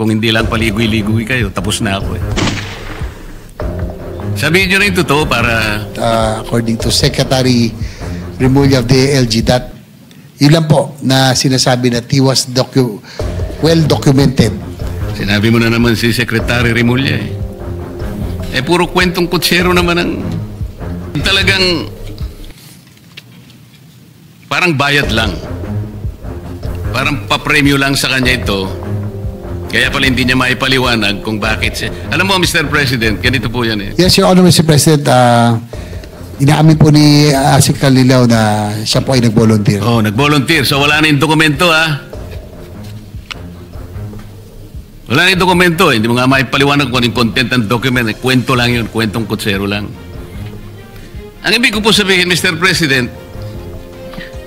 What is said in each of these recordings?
Kung hindi lang paligoy-ligoy kayo, tapos na ako eh. Sabihin nyo na yung totoo para... according to Secretary Remulla of the LG, that yun lang po na sinasabi that he was well documented. Sinabi mo na naman si Secretary Remulla eh. Eh puro kwentong kutsero naman ang... Talagang... Parang bayad lang. Parang papremyo lang sa kanya ito. Kaya pala hindi niya maipaliwanag kung bakit siya. Alam mo, Mr. President, ganito po yan eh. Yes, Your Honor, Mr. President, inaamin po ni Asik Calilaw na siya po ay nag-volunteer. Oh, nag-volunteer. So wala na yung dokumento, ha? Wala na yung dokumento. Hindi mo nga maipaliwanag kung yung content ng document. Kwento lang yun. Kwentong kutsero lang. Ang ibig ko po sabihin, Mr. President,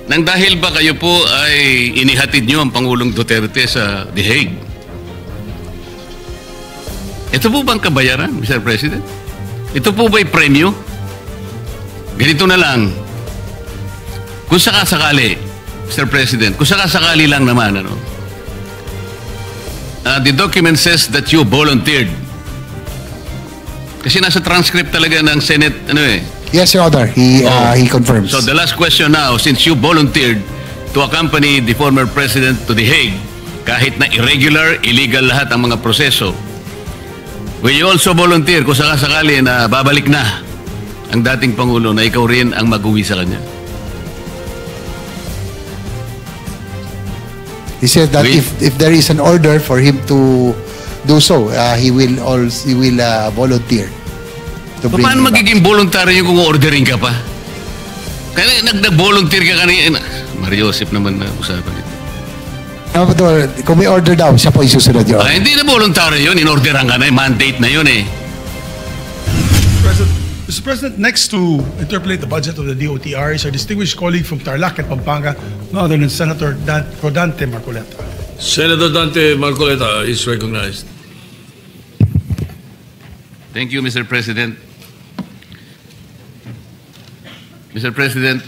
nang dahil ba kayo po ay inihatid nyo ang Pangulong Duterte sa The Hague? Ito po bang kabayaran, Mr. President? Ito po ba'y premyo? Ganito na lang. Kung sakasakali, Mr. President, kung sakasakali lang naman, ano, the document says that you volunteered. Kasi nasa transcript talaga ng Senate, ano eh. Yes, Your Honor. He confirms. So the last question now, since you volunteered to accompany the former President to The Hague, kahit na irregular, illegal lahat ang mga proseso, will you also volunteer kung sakasakali na babalik na ang dating Pangulo na ikaw rin ang mag-uwi sa kanya? He said that if there is an order for him to do so, he will volunteer. Paano magiging voluntaryo kung ordering ka pa? Kaya nag-volunteer ka kanina. Mario Joseph naman na usapan ito. Kung may order daw, siya po isusunod yun. Hindi na voluntaryo yun. In-orderan ka na. Mandate na yun eh. Mr. President, next to interpolate the budget of the DOTR is our distinguished colleague from Tarlac and Pampanga, no other than Senator Rodante Marcoleta. Senator Dante Marcoleta is recognized. Thank you, Mr. President. Mr. President,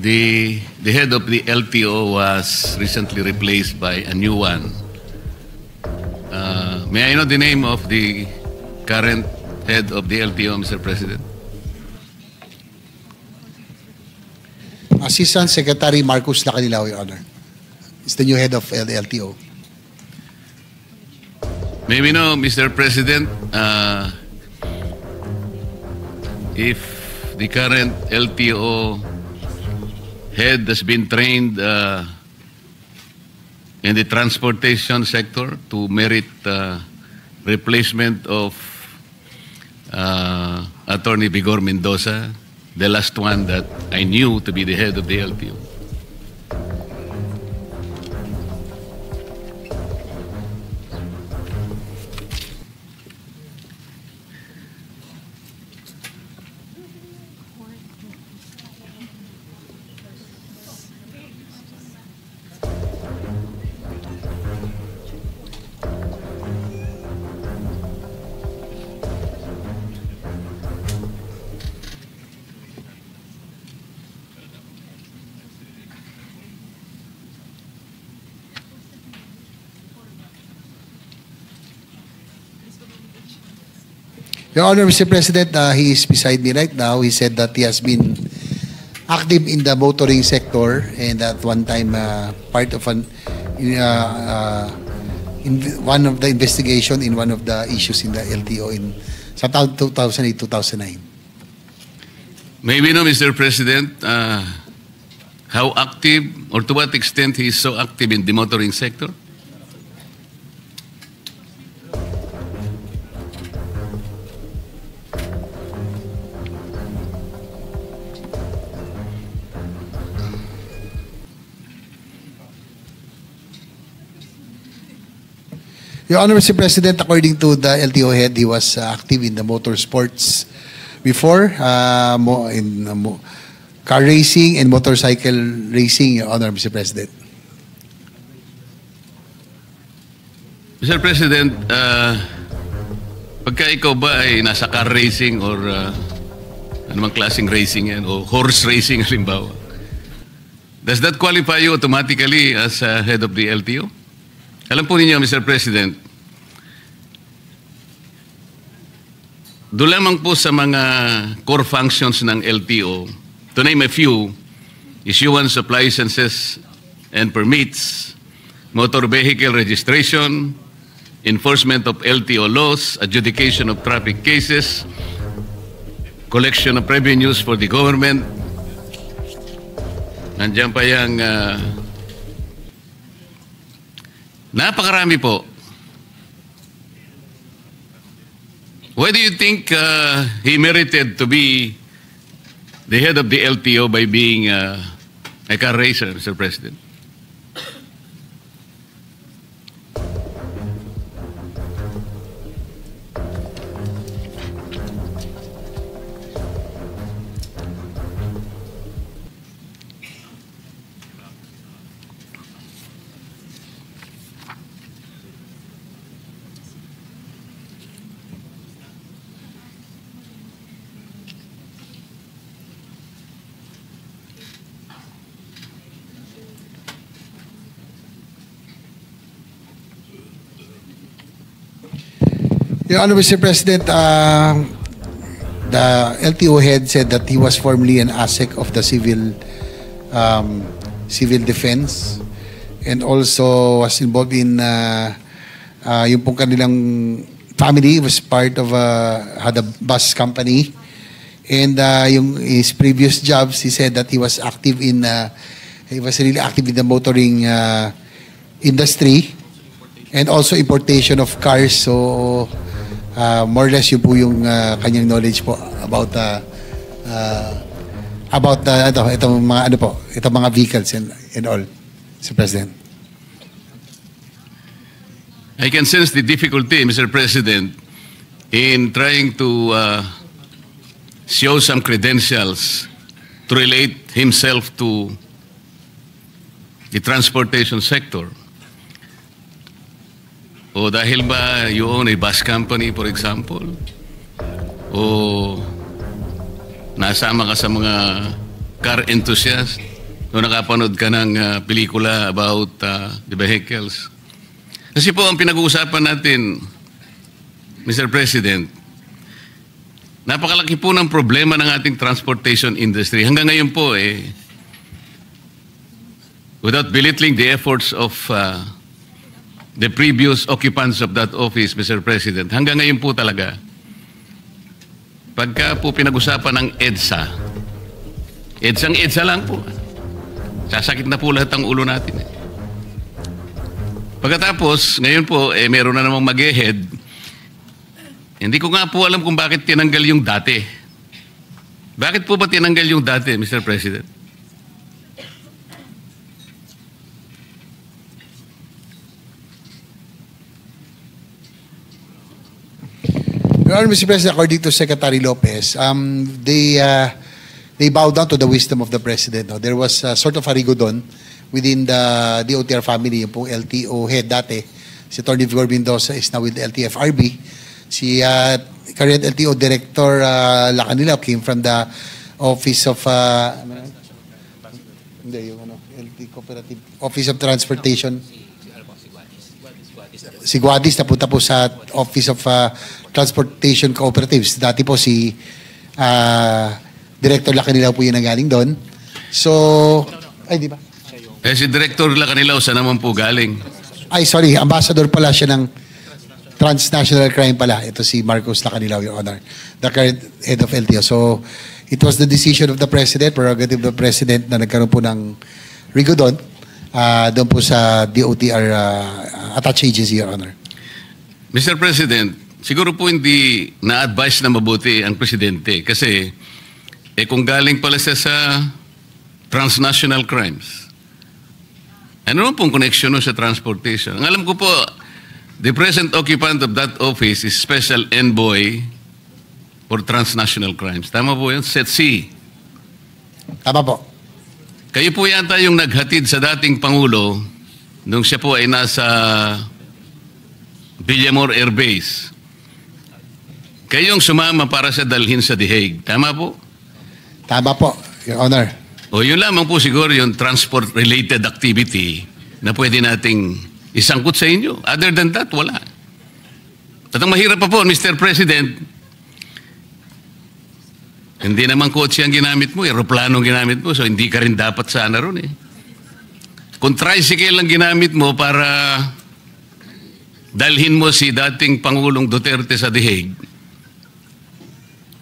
the head of the LTO was recently replaced by a new one. May I know the name of the current head of the LTO, Mr. President? Assistant Secretary Marcos Lacanilao, Your Honor. Is the new head of the LTO. May we know, Mr. President, if the current LTO head has been trained in the transportation sector to merit replacement of Attorney Vigor Mendoza, the last one that I knew to be the head of the LTO. Your Honor, Mr. President, he is beside me right now. He said that he has been active in the motoring sector and at one time part of in one of the investigation in one of the issues in the LTO in sa taon 2008-2009. May we know, Mr. President, how active or to what extent he is so active in the motoring sector? Your Honor, Mr. President, according to the LTO head, he was active in the motorsports before, car racing and motorcycle racing, Your Honor, Mr. President. Mr. President, pagka ikaw ba ay nasa car racing or anumang klaseng racing yan, o horse racing halimbawa, does that qualify you automatically as head of the LTO? Alam po ninyo, Mr. President, doon lamang po sa mga core functions ng LTO, to name a few, issuance of licenses and permits, motor vehicle registration, enforcement of LTO laws, adjudication of traffic cases, collection of revenues for the government. Nandiyan pa yung napakarami po. Why do you think he merited to be the head of the LTO by being a car racer, Mr. President? Your Honor, Mr. President, the LTO head said that he was formerly an ASEC of the civil defense and also was involved in yung pong kanilang family was part of had a bus company, and his previous jobs, he said that he was really active in the motoring industry and also importation of cars. So more or less yun po yung kanyang knowledge po about itong mga vehicles and all, Mr. President. I can sense the difficulty, Mr. President, in trying to show some credentials to relate himself to the transportation sector. O dahil ba you own a bus company, for example? O nasama ka sa mga car enthusiast? O nakapanood ka ng pelikula about the vehicles? Kasi po ang pinag-uusapan natin, Mr. President, napakalaki po ng problema ng ating transportation industry. Hanggang ngayon po without belittling the efforts of the previous occupants of that office, Mr. President, hanggang ngayon po talaga, pagka po pinag-usapan ng EDSA lang po. Sasakit na po lahat ang ulo natin. Pagkatapos, ngayon po, meron na namang mag-head. Hindi ko nga po alam kung bakit tinanggal yung dati. Bakit po ba tinanggal yung dati, Mr. President? Your Honor, Mr. President, according to Secretary Lopez, they bowed down to the wisdom of the President. No? There was sort of a rigodon within the DOTR family. Yung pong LTO head dati, si Atty. Vigor Mendoza is now with the LTFRB. Si current LTO Director Lacanilao came from the Office of Office of Transportation. Si Guadis napunta po sa Office of Transportation Cooperatives. Dati po si Director Lacanilao po yung nanggaling doon. So, ay di ba? Si Director Lacanilao sa naman po galing. Ay, sorry. Ambassador pala siya ng transnational crime pala. Ito si Marcos Lacanilao, Your Honor. The current head of LTO. So, it was the decision of the President, prerogative of the President na nagkaroon po ng rigodon doon po sa DOTR attached agency, Your Honor. Mr. President, siguro po hindi na-advise na mabuti ang Presidente kasi kung galing pala siya sa transnational crimes, ano naman pong connection sa transportation? Ang alam ko po, the present occupant of that office is Special Envoy for Transnational Crimes. Tama po yun? SETC. Tama po. Kayo po yata yung naghatid sa dating Pangulo nung siya po ay nasa Villamor Air Base. Kayong sumama para sa dalhin sa The Hague. Tama po? Tama po, Your Honor. O yun lamang po siguro yung transport-related activity na pwede nating isangkot sa inyo. Other than that, wala. At ang mahirap pa po, Mr. President, hindi naman kotse ang ginamit mo, aeroplano ang ginamit mo, so hindi ka rin dapat sana ron eh. Kung tricycle ang ginamit mo para dalhin mo si dating Pangulong Duterte sa The Hague,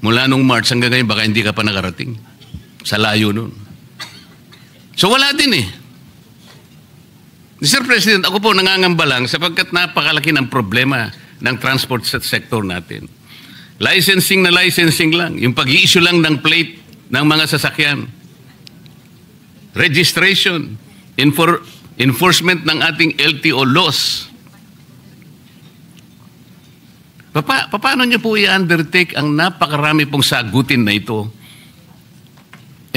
mula nung March hanggang ngayon, baka hindi ka pa nakarating. Sa layo nun. So wala din eh. Mr. President, ako po nangangamba lang sapagkat napakalaki ng problema ng transport sector natin. Licensing na licensing lang. Yung pag-i-issue lang ng plate ng mga sasakyan. Registration. Enforcement ng ating LTO laws. Paano niyo po i-undertake ang napakarami pong sagutin na ito?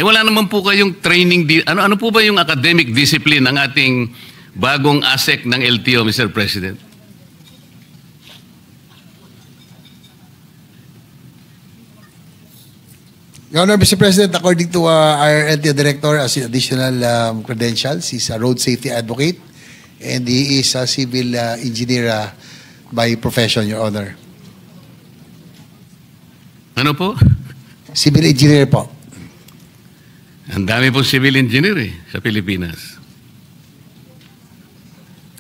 Wala naman po kayong training. Ano po ba yung academic discipline ng ating bagong ASEC ng LTO, Mr. President? Your Honor, Mr. President, according to our LTO Director, as additional credentials, he's a road safety advocate and he is a civil engineer by profession, Your Honor. Ano po? Civil engineer po. Ang dami pong civil engineer sa Pilipinas.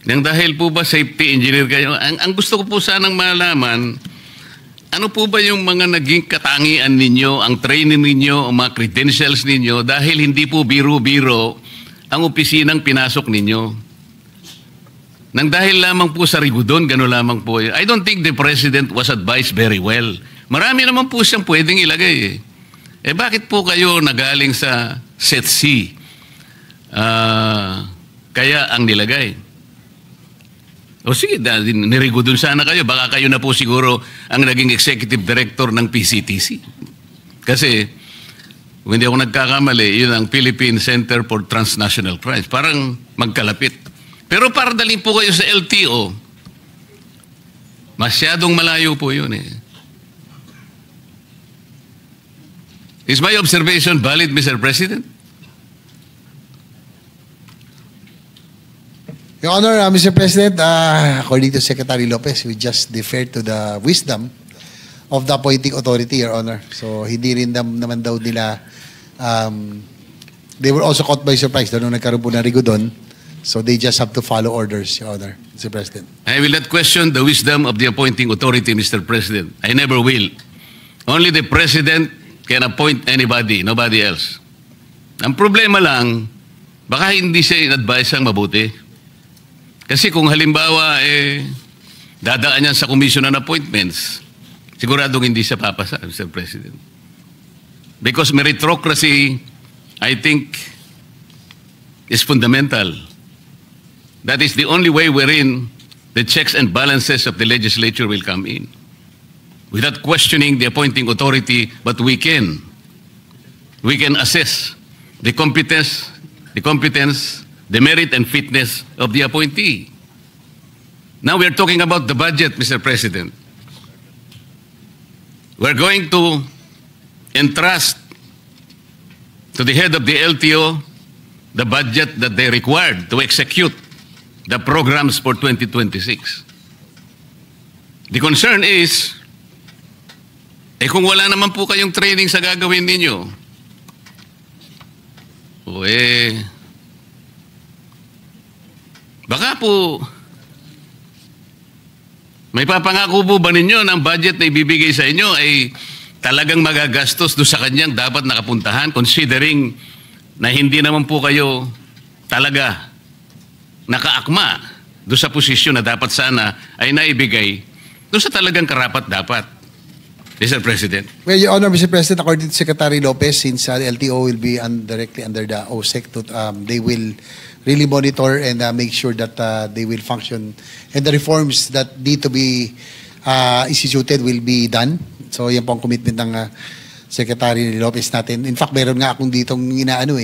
Nang dahil po ba safety engineer kayo, ang gusto ko po sanang malaman, ano po ba yung mga naging katangian ninyo, ang training ninyo, ang mga credentials ninyo, dahil hindi po biro-biro ang opisinang pinasok ninyo? Nang dahil lamang po sa rigudon, gano'n lamang po. I don't think the President was advised very well. Marami naman po siyang pwedeng ilagay bakit po kayo nagaling sa SETC? Kaya ang nilagay. O sige, nirigudon sana kayo. Baka kayo na po siguro ang naging executive director ng PCTC. Kasi, kung hindi ako nagkakamali, yun ang Philippine Center for Transnational Crimes. Parang magkalapit. Pero para dalhin po kayo sa LTO, masyadong malayo po yun Is my observation valid, Mr. President? Your Honor, Mr. President, according to Secretary Lopez, we just defer to the wisdom of the appointing authority, Your Honor. So, hindi rin naman daw nila, they were also caught by surprise nung nagkaroon po ng rigudon. So, they just have to follow orders, Your Honor, Mr. President. I will not question the wisdom of the appointing authority, Mr. President. I never will. Only the President can appoint anybody, nobody else. Ang problema lang, baka hindi siya in-advise ang mabuti. Kasi kung halimbawa, dadaan yan sa Commission on Appointments, siguradong hindi siya papasa, Mr. President. Because meritocracy, I think, is fundamental. That is the only way wherein the checks and balances of the legislature will come in. Without questioning the appointing authority, but we can assess the competence, the merit and fitness of the appointee. Now we are talking about the budget, Mr. President. We're going to entrust to the head of the LTO the budget that they required to execute the programs for 2026. The concern is, kung wala naman po kayong training sa gagawin ninyo, baka po, may papangako po ba ninyo ng budget na ibibigay sa inyo ay talagang magagastos doon sa kanyang dapat nakapuntahan, considering na hindi naman po kayo talaga nakaakma doon sa posisyon na dapat sana ay naibigay doon sa talagang karapat dapat. Mr. President. Well, Your Honor, Mr. President, according to Secretary Lopez, since the LTO will be directly under the OSEC, they will really monitor and make sure that they will function and the reforms that need to be instituted will be done. So, yan po ang commitment ng Secretary Lopez natin. In fact, meron nga akong ditong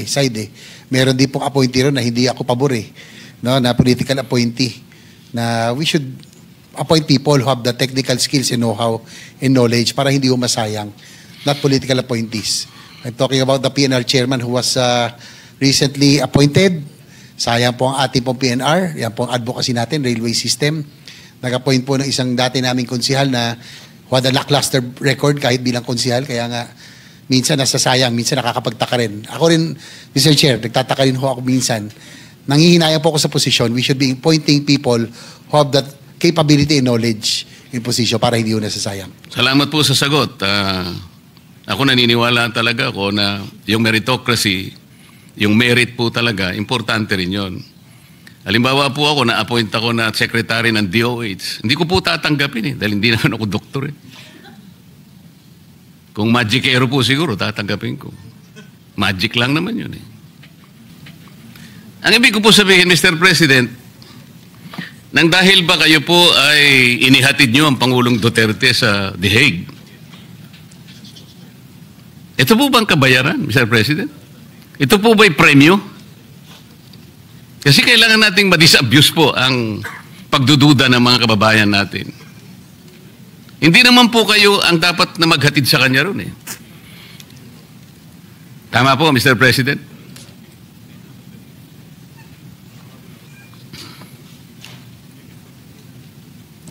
side Meron din pong appointee ron na hindi ako pabor na political appointee na we should appoint people who have the technical skills and know-how and knowledge para hindi masayang, not political appointees. I'm talking about the PNR chairman who was recently appointed Sayang po ang ating pong PNR, yan po ang advocacy natin, railway system. Nag-appoint po ng isang dati naming konsihal na who had a lackluster record kahit bilang konsihal, kaya nga minsan nasasayang, minsan nakakapagtaka rin. Ako rin, Mr. Chair, nagtataka rin ho ako minsan. Nangihinayang po ako sa posisyon, we should be appointing people who have that capability and knowledge in position para hindi ho nasasayang. Salamat po sa sagot. Ako naniniwala talaga ako na yung meritocracy, yung merit po talaga, importante rin yun. Halimbawa po ako, na-appoint ako na secretary ng DOH. Hindi ko po tatanggapin dahil hindi naman ako doktor Kung magicero po siguro, tatanggapin ko. Magic lang naman yun Ang ibig ko po sabihin, Mr. President, nang dahil ba kayo po ay inihatid nyo ang Pangulong Duterte sa The Hague? Ito po bang kabayaran, Mr. President? Ito po ba'y premyo? Kasi kailangan nating ma-disabuse po ang pagdududa ng mga kababayan natin. Hindi naman po kayo ang dapat na maghatid sa kanya ron Tama po, Mr. President?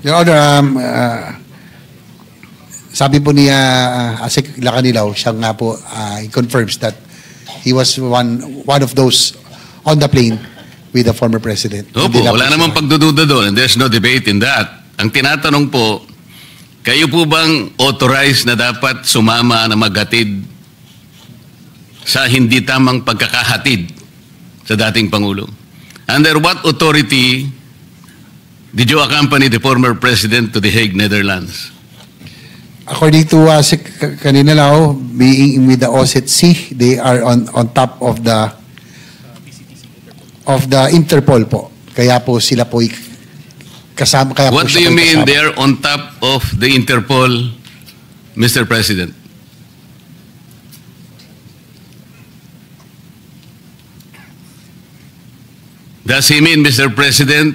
Your Honor, sabi po ni Asik Lacanilaw, siya nga po, he confirms that he was one of those on the plane with the former president. Opo, wala namang pagdududa doon and there's no debate in that. Ang tinatanong po, kayo po bang authorized na dapat sumama na maghatid sa hindi tamang pagkakahatid sa dating Pangulo? Under what authority did you accompany the former president to The Hague, Netherlands? According to kanina lang, being with the OSCE, they are on top of the Interpol po. Kaya po sila po kasama. Kaya What do you mean they are on top of the Interpol, Mr. President? Does he mean, Mr. President,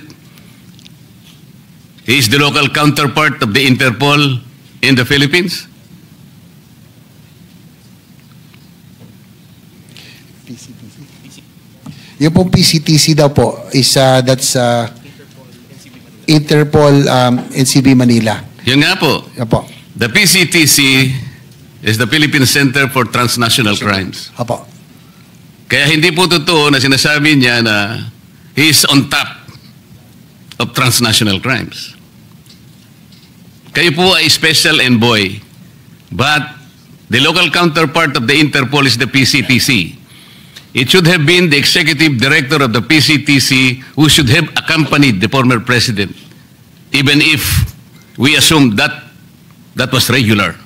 he is the local counterpart of the Interpol in the Philippines? Yung pong PCTC daw po is that's Interpol NCB Manila. Yun nga po. Apo. The PCTC is the Philippine Center for Transnational Crimes. Apo. Kaya hindi po totoo na sinasabi niya na he is on top of transnational crimes. Kayo po ay special envoy, but the local counterpart of the Interpol is the PCTC. It should have been the executive director of the PCTC who should have accompanied the former president, even if we assume that that was regular.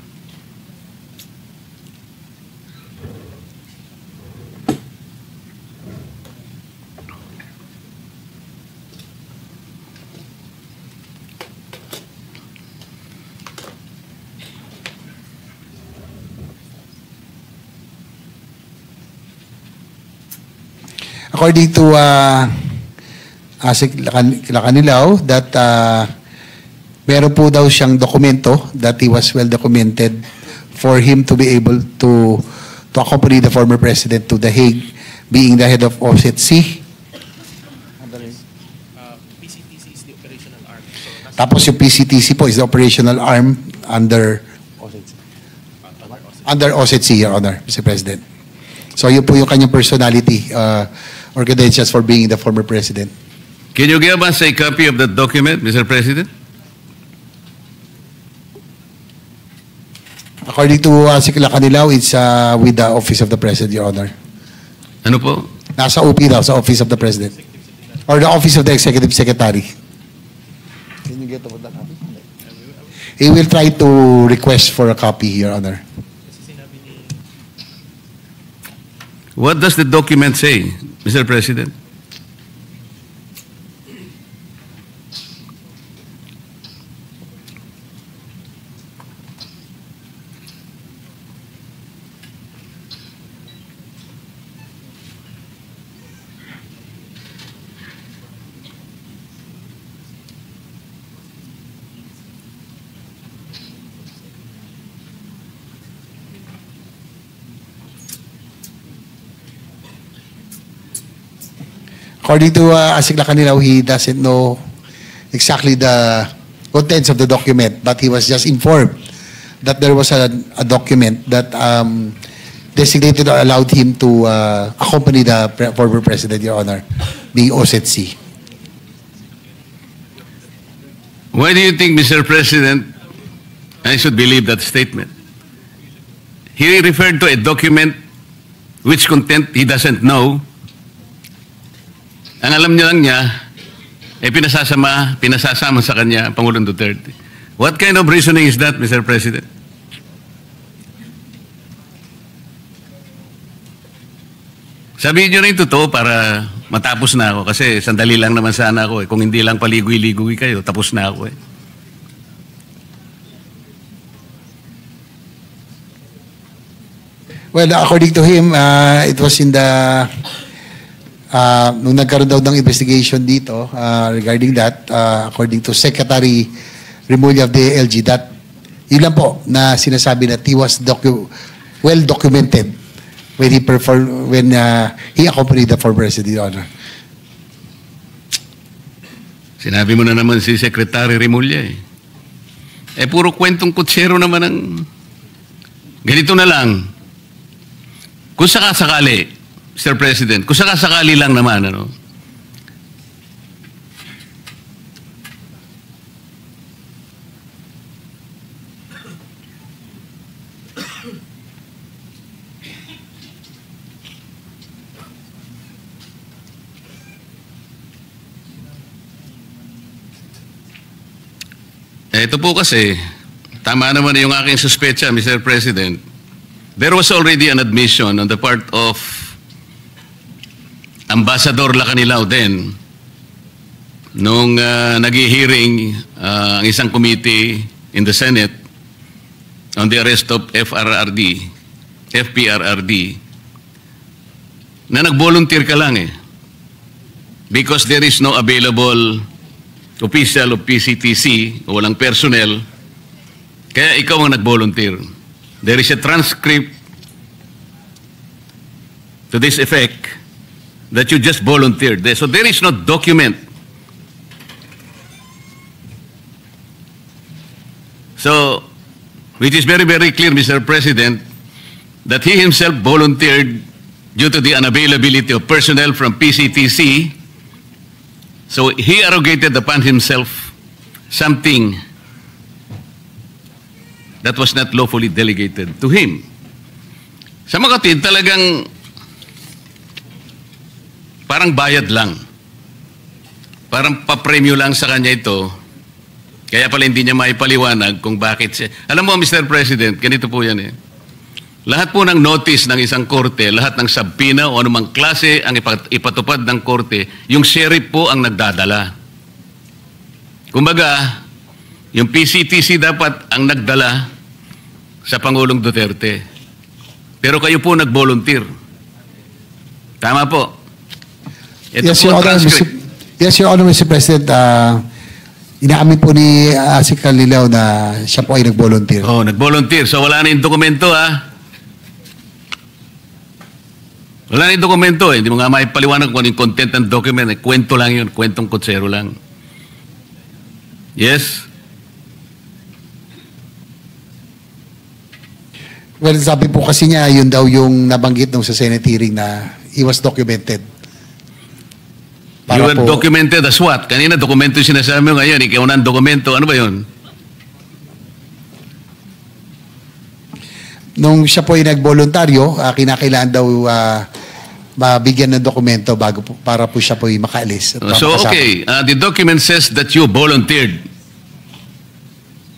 According to Asik Lacanilaw, that meron po daw siyang dokumento that he was well documented for him to be able to accompany the former president to The Hague, being the head of OSCE. PCTC is the operational arm. So, Tapos yung PCTC po is the operational arm under OSCE, Your Honor, Mr. President. So yun po yung kanyang personality or credentials for being the former president. Can you give us a copy of that document, Mr. President? According to Asik Lacanilaw, it's with the Office of the President, Your Honor. Ano po? Nasa OP daw, sa Office of the President. Or the Office of the Executive Secretary. Can you get the copy? He will try to request for a copy, Your Honor. What does the document say, Mr. President? According to Asik Lacanilaw, he doesn't know exactly the contents of the document, but he was just informed that there was a document that designated or allowed him to accompany the former president, Your Honor, being OSETC. Why do you think, Mr. President, I should believe that statement? He referred to a document which content he doesn't know. Ang alam niya lang niya, pinasasama sa kanya, Pangulong Duterte. What kind of reasoning is that, Mr. President? Sabihin niyo rin totoo para matapos na ako kasi sandali lang naman sana ako eh. Kung hindi lang paligoy-ligoy kayo, tapos na ako eh. Well, according to him, it was in the nung nagkaroon daw ng investigation dito regarding that, according to Secretary Remulla of the LG, that yun lang po na sinasabi that he was well documented when he accompanied the former president, Your Honor. Sinabi mo na naman si Secretary Remulla eh. Puro kwentong kutsero naman ang... Ganito na lang. Kung sakasakali, Mr. President, kung sakasakali lang naman, ano, ito po kasi, tama naman yung aking suspecha, Mr. President. There was already an admission on the part of Ambassador Lacanilaw then nung nag-hearing ang isang committee in the Senate on the arrest of FPRRD, na nag-volunteer ka lang eh. Because there is no available official of PCTC, o walang personnel, kaya ikaw ang nag-volunteer. There is a transcript to this effect that you just volunteered. So there is no document. So, which is very, very clear, Mr. President, that he himself volunteered due to the unavailability of personnel from PCTC. So he arrogated upon himself something that was not lawfully delegated to him. Sa mga kapatid, talagang parang bayad lang. Parang papremyo lang sa kanya ito. Kaya pala hindi niya maipaliwanag kung bakit siya. Alam mo, Mr. President, ganito po yan eh. Lahat po ng notice ng isang korte, lahat ng subpoena o anumang klase ang ipatupad ng korte, yung sheriff po ang nagdadala. Kumbaga, yung PCTC dapat ang nagdala sa Pangulong Duterte. Pero kayo po nag-volunteer. Tama po. Ito Yes, po Your Honor, transcript. Yes, Your Honor, Mr. President, inaamin po ni Asik Lacanilaw na siya po ay nag-volunteer. Oh, nag-volunteer. So wala na yung dokumento ha. Wala na yung dokumento eh. Hindi mo nga maipaliwanag kung ano yung content ng document. Kwento lang yun. Kwentong kutsero lang. Yes? Well, sabi po kasi niya, yun daw yung nabanggit nung sa Senate hearing na he was documented. You were documented as what? Kanina dokumento yung sinasabi mo ngayon. Ikaw na ang dokumento. Ano ba yun? Nung siya po ay nagboluntaryo, kinakailangan daw mabigyan ng dokumento para po siya po ay makaalis. So, okay. The document says that you volunteered.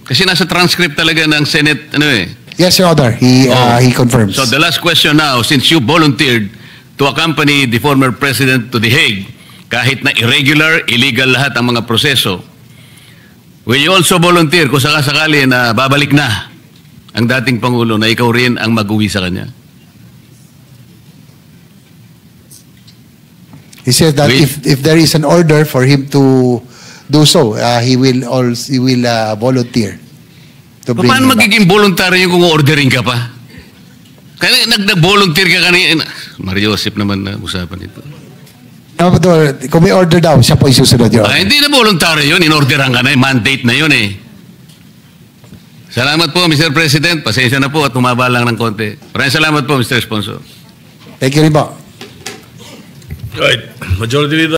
Kasi nasa transcript talaga ng Senate, ano eh. Yes, Your Honor. He confirms. So, the last question now, since you volunteered to accompany the former president to The Hague, kahit na irregular, illegal lahat ang mga proseso, will you also volunteer kung sakasakali na babalik na ang dating Pangulo na ikaw rin ang mag-uwi sa kanya? He said that if there is an order for him to do so, he will volunteer. To bring Paano him back. magiging voluntaryo kung ordering ka pa? Kaya nag-volunteer ka kanina. Mario Joseph naman na usapan ito. Amador, kung may order daw, siya po yung susunod, Your Honor. Hindi na voluntaryo yun. In-orderan ka na. Mandate na yun eh. Salamat po, Mr. President. Pasensya na po at humaba lang ng konti. Maraming salamat po, Mr. Sponsor. Thank you rin po. Right. Majority Leader.